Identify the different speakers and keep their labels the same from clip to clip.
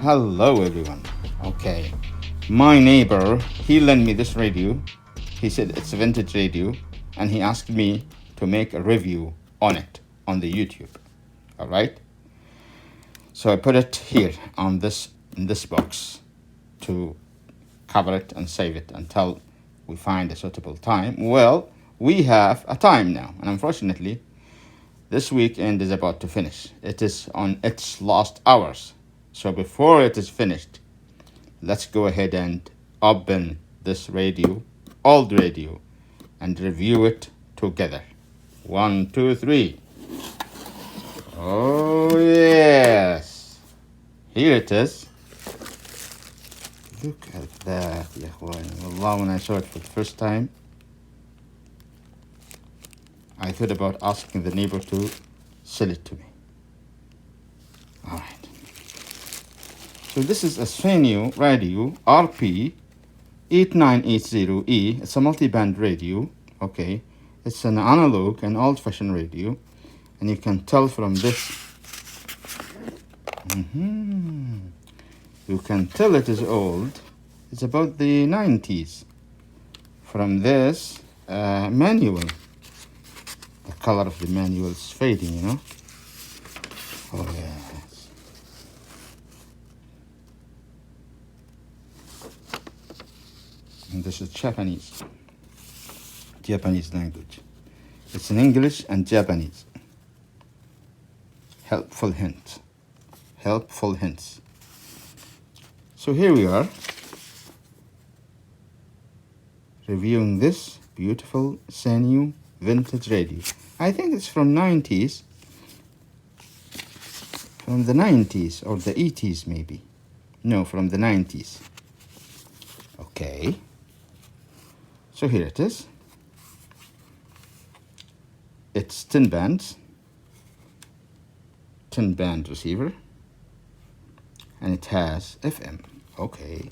Speaker 1: Hello everyone. Okay, my neighbor, he lent me this radio. He said it's a vintage radio, and he asked me to make a review on it on the YouTube. All right. So I put it here on this in this box to cover it and save it until we find a suitable time. Well, we have a time now, and unfortunately, this weekend is about to finish. It is on its last hours. So before it is finished, let's go ahead and open this radio, old radio, and review it together. 1, 2, 3. Oh yes, here it is. Look at that, ya ikhwan. Wallah, when I saw it for the first time, I thought about asking the neighbor to sell it to me. All right. So this is a SANYO radio, RP8980A. It's a multi-band radio, okay? It's an analog, an old-fashioned radio. And you can tell from this, you can tell it is old. It's about the 90s. From this manual, the color of the manual is fading, you know? Oh yes. And this is Japanese language. It's in English and Japanese. Helpful hints. So here we are, reviewing this beautiful SANYO vintage radio. I think it's from 90s. From the 90s or the 80s maybe. No, from the 90s. Okay. So here it is. It's 10 bands. 10 band receiver. And it has FM. Okay.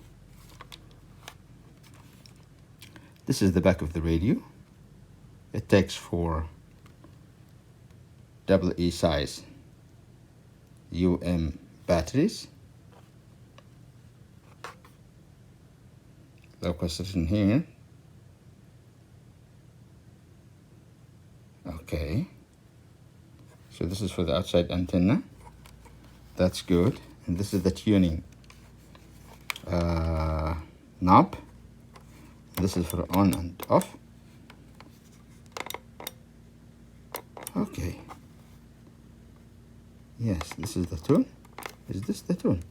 Speaker 1: This is the back of the radio. It takes 4 EE size batteries. Local station here. Okay. So this is for the outside antenna. That's good. And this is the tuning knob. This is for on and off. Okay. Yes, this is the tune. Is this the tune?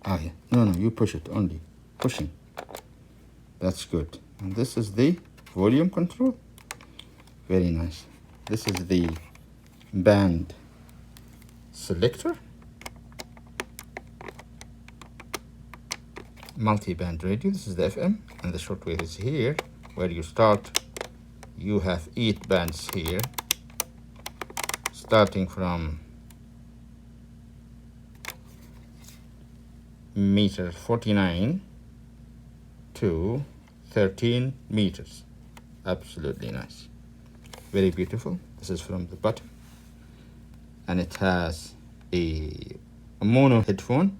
Speaker 1: Ah, yeah. No, you push it only. Pushing. That's good. And this is the volume control. Very nice. This is the band selector. Multi-band radio. This is the FM, and the shortwave is here. Where you start, you have 8 bands here, starting from meter 49 to 13 meters. Absolutely nice. Very beautiful. This is from the bottom, and it has a mono headphone,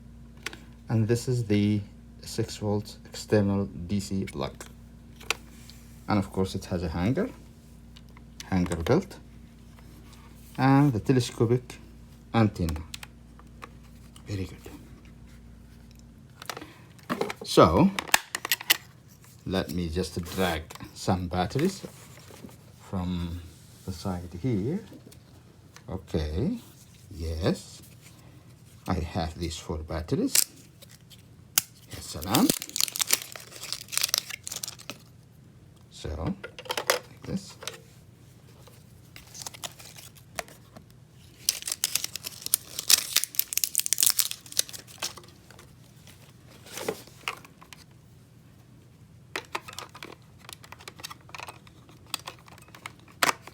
Speaker 1: and this is the 6 volts external DC plug, and of course it has a hanger belt, and the telescopic antenna. Very good. So let me just drag some batteries from the side here. Okay, yes, I have these 4 batteries. Yes, salam. So, like this.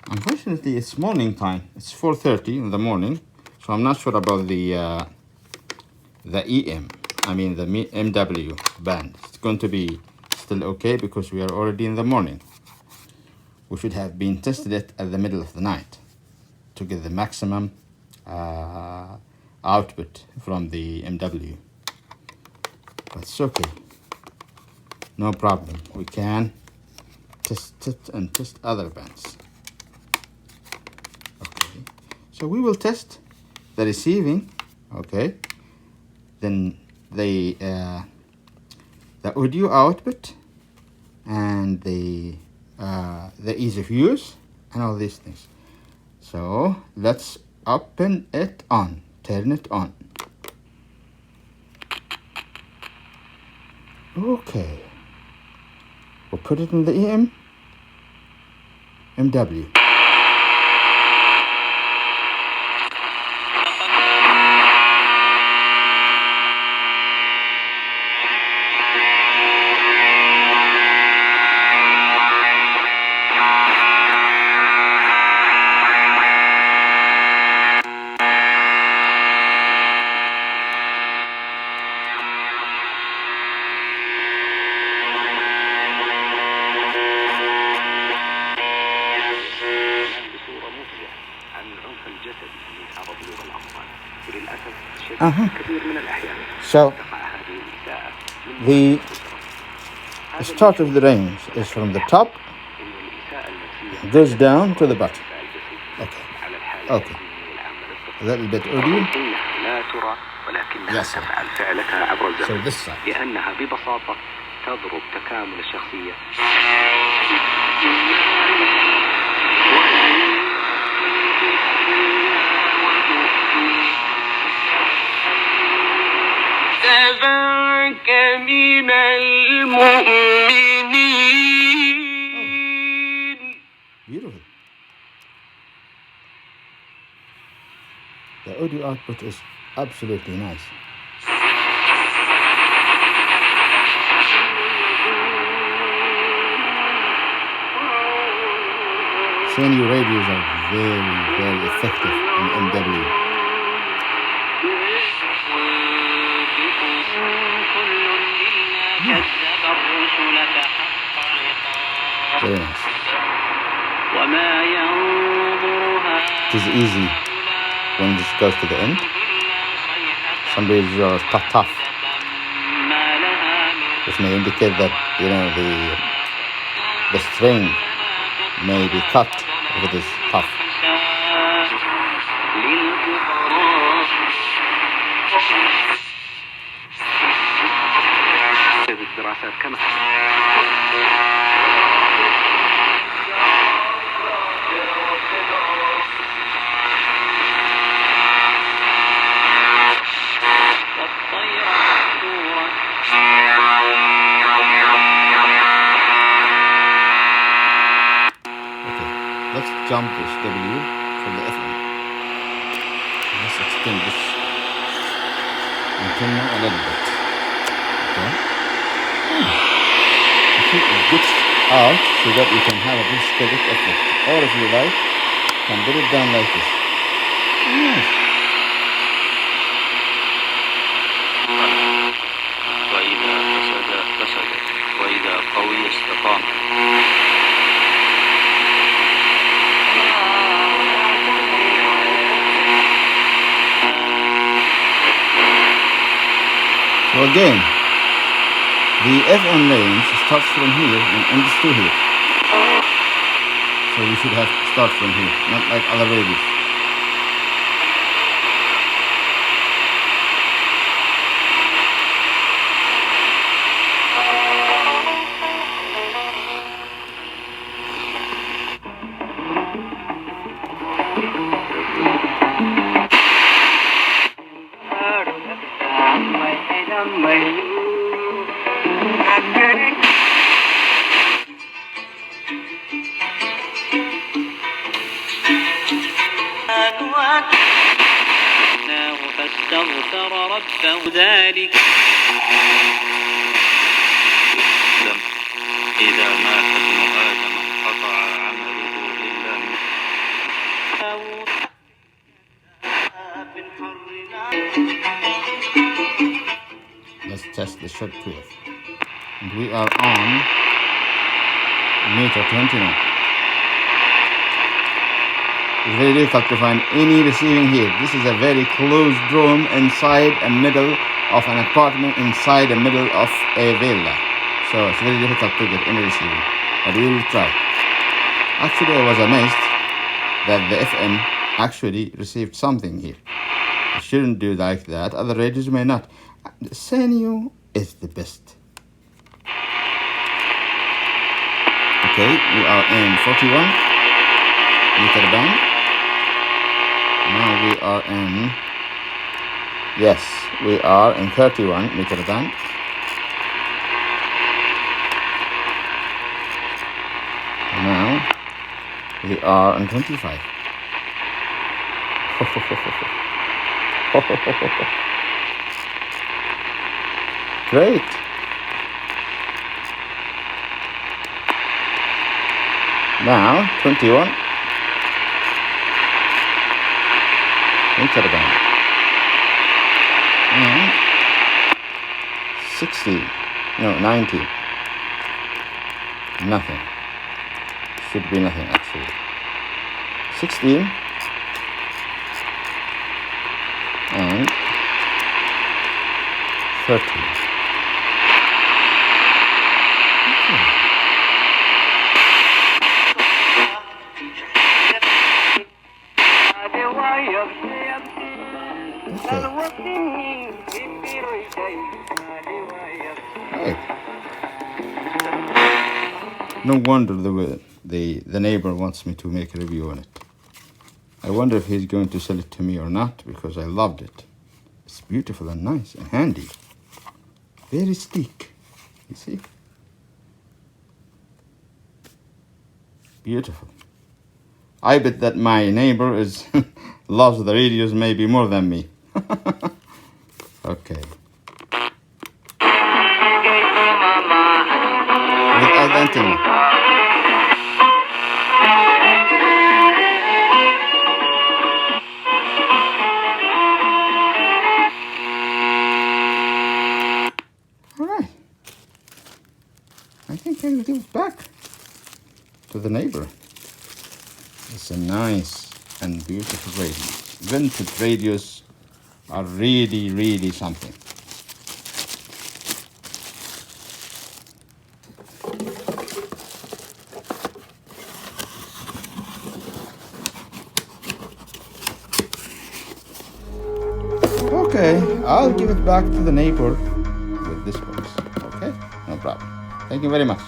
Speaker 1: Unfortunately, it's morning time. It's 4:30 in the morning, so I'm not sure about the EM. I mean the MW band. It's going to be still okay because we are already in the morning. We should have been tested it at the middle of the night to get the maximum output from the MW. But it's okay, no problem. We can test it and test other bands. Okay, so we will test the receiving. Okay, then the audio output and the ease of use and all these things. So let's open it on, turn it on. Okay, we'll put it in the MW. So the start of the range is from the top, goes down to the bottom. Okay, okay. A little bit audio. Yes, sir. So this side. لأنها ببساطة تضرب تكامل الشخصية. من المؤمنين. Beautiful. The audio output is absolutely nice. SANYO radios are very, very effective in MW. Very nice. It is easy when this goes to the end. Some radios are tough, which may indicate that, you know, the string may be cut if it is tough. Let's jump this W from the FM. Let's extend this antenna a little bit. Okay. I think it gets out so that we can have a good static effect. Or if you like, you can put it down like this. Yes. وإذا فسد وإذا قوي استقام. So again, the FM range starts from here and ends to here. So we should have start from here, not like other radios. فاستغفر ربه ذلك إذا مات ابن آدم انقطع عمله إلا من Let's test the short wave. And we are on meter 29. It's very difficult to find any receiving here. This is a very closed room inside a middle of an apartment, inside the middle of a villa. So it's very difficult to get any receiving. But we will try. Actually, I was amazed that the FM actually received something here. It shouldn't do like that. Other radios may not. SANYO is the best. Okay, we are in 41 meter band. Now we are in, yes, we are in 31 meter band. Now we are in 25. Great. Now 21 meter band and 60, no, 90. Nothing. Should be nothing actually. 16 and 30. Right. No wonder the neighbor wants me to make a review on it. I wonder if he's going to sell it to me or not, because I loved it. It's beautiful and nice and handy. Very sleek. You see? Beautiful. I bet that my neighbor loves the radios maybe more than me. Okay. Without antenna. All right. I think I'll give it back to the neighbor. It's a nice and beautiful radio. Vintage radios are really, really something. Okay, I'll give it back to the neighbor with this box. Okay, no problem. Thank you very much.